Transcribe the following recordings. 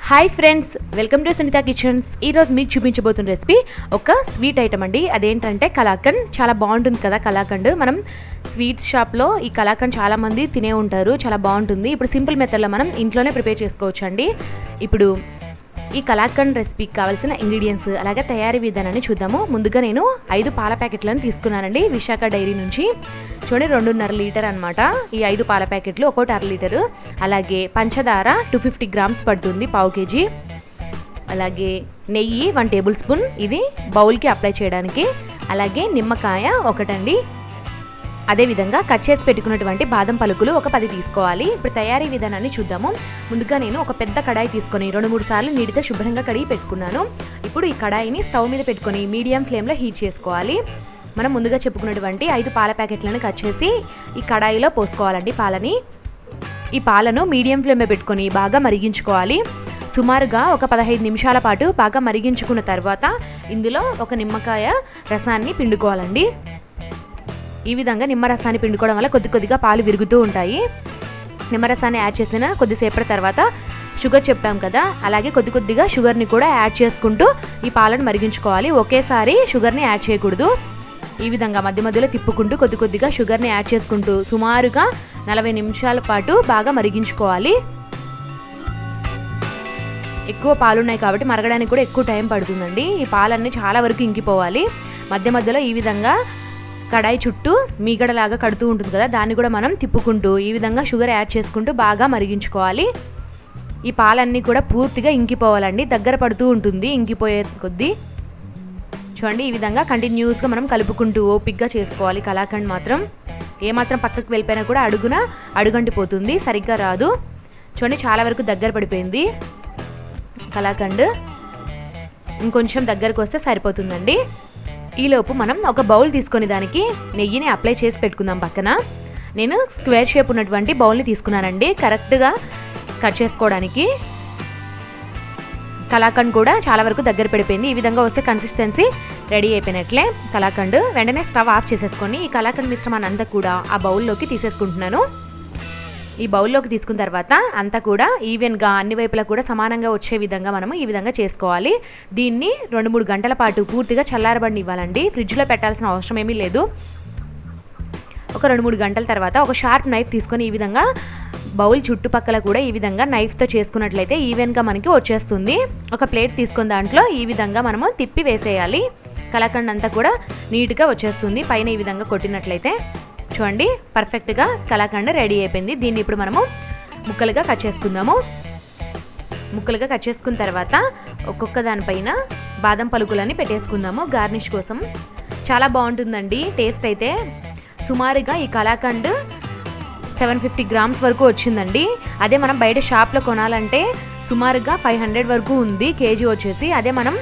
Hi friends, welcome to Sunitha kitchens. ఈరోజు మీకు చూపించబోతున్న రెసిపీ ఒక స్వీట్ ఐటమ్ అండి. అదేంటంటే కలాకండ్. చాలా బాగుంటుంది కదా కలాకండ్. మనం స్వీట్స్ షాప్లో ఈ కలాకండ్ చాలామంది తినే ఉంటారు, చాలా బాగుంటుంది. ఇప్పుడు సింపుల్ మెథడ్లో మనం ఇంట్లోనే ప్రిపేర్ చేసుకోవచ్చు అండి. ఇప్పుడు ఈ కలాకండ్ రెసిపీకి కావాల్సిన ఇంగ్రీడియంట్స్ అలాగే తయారీ విధానాన్ని చూద్దాము. ముందుగా నేను 5 పాల ప్యాకెట్లను తీసుకున్నానండి విశాఖ డైరీ నుంచి. చూడండి, 2.5 లీటర్ అనమాట ఈ 5 పాల ప్యాకెట్లు, ఒక్కోటి 1/2 లీటరు. అలాగే పంచదార 250 గ్రామ్స్ పడుతుంది, పావు కేజీ. అలాగే నెయ్యి 1 టేబుల్ స్పూన్, ఇది బౌల్కి అప్లై చేయడానికి. అలాగే నిమ్మకాయ ఒకటండి. అదేవిధంగా కట్ చేసి పెట్టుకున్నటువంటి బాదం పలుకులు ఒక 10 తీసుకోవాలి. ఇప్పుడు తయారీ విధానాన్ని చూద్దాము. ముందుగా నేను ఒక పెద్ద కడాయి తీసుకొని 2-3 సార్లు నీటితో శుభ్రంగా కడిగి పెట్టుకున్నాను. ఇప్పుడు ఈ కడాయిని స్టవ్ మీద పెట్టుకొని మీడియం ఫ్లేమ్లో హీట్ చేసుకోవాలి. మనం ముందుగా చెప్పుకున్నటువంటి 5 పాల ప్యాకెట్లను కట్ చేసి ఈ కడాయిలో పోసుకోవాలండి పాలని. ఈ పాలను మీడియం ఫ్లేమ్లో పెట్టుకొని బాగా మరిగించుకోవాలి. సుమారుగా ఒక 15 నిమిషాల పాటు బాగా మరిగించుకున్న తర్వాత ఇందులో ఒక నిమ్మకాయ రసాన్ని పిండుకోవాలండి. ఈ విధంగా నిమ్మరసాన్ని పిండుకోవడం వల్ల కొద్దిగా పాలు విరుగుతూ ఉంటాయి. నిమ్మరసాన్ని యాడ్ చేసిన కొద్దిసేపటి తర్వాత షుగర్ చెప్పాం కదా, అలాగే కొద్దిగా షుగర్ని కూడా యాడ్ చేసుకుంటూ ఈ పాలను మరిగించుకోవాలి. ఒకేసారి షుగర్ని యాడ్ చేయకూడదు. ఈ విధంగా మధ్య మధ్యలో తిప్పుకుంటూ కొద్దిగా షుగర్ని యాడ్ చేసుకుంటూ సుమారుగా 40 నిమిషాల పాటు బాగా మరిగించుకోవాలి. ఎక్కువ పాలు ఉన్నాయి కాబట్టి మరగడానికి కూడా ఎక్కువ టైం పడుతుందండి. ఈ పాలన్నీ చాలా వరకు ఇంకిపోవాలి. మధ్య మధ్యలో ఈ విధంగా కడాయి చుట్టూ మీగడలాగా కడుతూ ఉంటుంది కదా, దాన్ని కూడా మనం తిప్పుకుంటూ ఈ విధంగా షుగర్ యాడ్ చేసుకుంటూ బాగా మరిగించుకోవాలి. ఈ పాలన్నీ కూడా పూర్తిగా ఇంకిపోవాలండి, దగ్గర పడుతూ ఉంటుంది ఇంకిపోయే కొద్దీ. చూడండి, ఈ విధంగా కంటిన్యూస్గా మనం కలుపుకుంటూ ఓపిక్గా చేసుకోవాలి. కలాకండ్ మాత్రం ఏమాత్రం పక్కకు వెళ్ళిపోయినా కూడా అడుగంటిపోతుంది, సరిగ్గా రాదు. చూడండి, చాలా వరకు దగ్గర పడిపోయింది కలాకండ్. ఇంకొంచెం దగ్గరకు వస్తే సరిపోతుందండి. ఈలోపు మనం ఒక బౌల్ తీసుకొని దానికి నెయ్యిని అప్లై చేసి పెట్టుకుందాం పక్కన. నేను స్క్వేర్ షేప్ ఉన్నటువంటి బౌల్ని తీసుకున్నానండి, కరెక్ట్గా కట్ చేసుకోవడానికి. కలాకండ్ కూడా చాలా వరకు దగ్గర పడిపోయింది. ఈ విధంగా వస్తే కన్సిస్టెన్సీ రెడీ అయిపోయినట్లే కలాకండ్. వెంటనే స్టవ్ ఆఫ్ చేసేసుకొని ఈ కలాకండ్ మిశ్రమాన్ని అంతా కూడా ఆ బౌల్లోకి తీసేసుకుంటున్నాను. ఈ బౌల్లోకి తీసుకున్న తర్వాత అంతా కూడా ఈవెన్గా అన్ని వైపులా కూడా సమానంగా వచ్చే విధంగా మనము ఈ విధంగా చేసుకోవాలి. దీన్ని 2-3 గంటల పాటు పూర్తిగా చల్లారబడి ఇవ్వాలండి. ఫ్రిడ్జ్లో పెట్టాల్సిన అవసరం ఏమీ లేదు. ఒక 2-3 గంటల తర్వాత ఒక షార్ప్ నైఫ్ తీసుకొని ఈ విధంగా బౌల్ చుట్టుపక్కల కూడా ఈ విధంగా నైఫ్తో చేసుకున్నట్లయితే ఈవెన్గా మనకి వచ్చేస్తుంది. ఒక ప్లేట్ తీసుకొని దాంట్లో ఈ విధంగా మనము తిప్పి వేసేయాలి. కలాకండ్ అంతా కూడా నీట్గా వచ్చేస్తుంది పైన ఈ విధంగా కొట్టినట్లయితే. చూడండి, పర్ఫెక్ట్గా కలాకండ్ రెడీ అయిపోయింది. దీన్ని ఇప్పుడు మనము ముక్కలుగా కట్ చేసుకుందాము. ముక్కలుగా కట్ చేసుకున్న తర్వాత ఒక్కొక్క దానిపైన బాదం పలుకులని పెట్టేసుకుందాము గార్నిష్ కోసం. చాలా బాగుంటుందండి టేస్ట్ అయితే. సుమారుగా ఈ కలాకండ్ 750 గ్రామ్స్ వరకు వచ్చిందండి. అదే మనం బయట షాప్లో కొనాలంటే సుమారుగా 500 వరకు ఉంది కేజీ వచ్చేసి. అదే మనం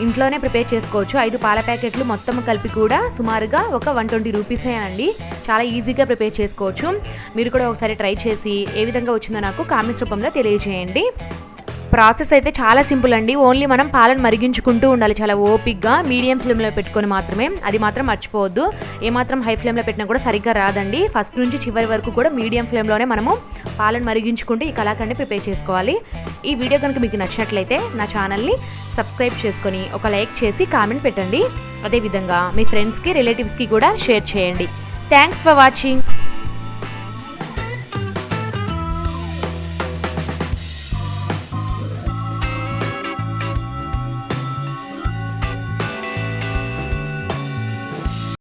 ఇంట్లోనే ప్రిపేర్ చేసుకోవచ్చు. 5 పాల ప్యాకెట్లు మొత్తం కలిపి కూడా సుమారుగా ఒక 120 రూపీసే అండి. చాలా ఈజీగా ప్రిపేర్ చేసుకోవచ్చు. మీరు కూడా ఒకసారి ట్రై చేసి ఏ విధంగా వచ్చిందో నాకు కామెంట్స్ రూపంలో తెలియజేయండి. ప్రాసెస్ అయితే చాలా సింపుల్ అండి. ఓన్లీ మనం పాలను మరిగించుకుంటూ ఉండాలి చాలా ఓపిక్గా, మీడియం ఫ్లేమ్లో పెట్టుకొని మాత్రమే. అది మాత్రం మర్చిపోవద్దు. ఏమాత్రం హై ఫ్లేమ్లో పెట్టినా కూడా సరిగ్గా రాదండి. ఫస్ట్ నుంచి చివరి వరకు కూడా మీడియం ఫ్లేమ్లోనే మనము పాలను మరిగించుకుంటూ ఈ కలాకండ్ని ప్రిపేర్ చేసుకోవాలి. ఈ వీడియో కనుక మీకు నచ్చినట్లయితే నా ఛానల్ని సబ్స్క్రైబ్ చేసుకొని ఒక లైక్ చేసి కామెంట్ పెట్టండి. అదేవిధంగా మీ ఫ్రెండ్స్కి రిలేటివ్స్కి కూడా షేర్ చేయండి. Thanks for watching.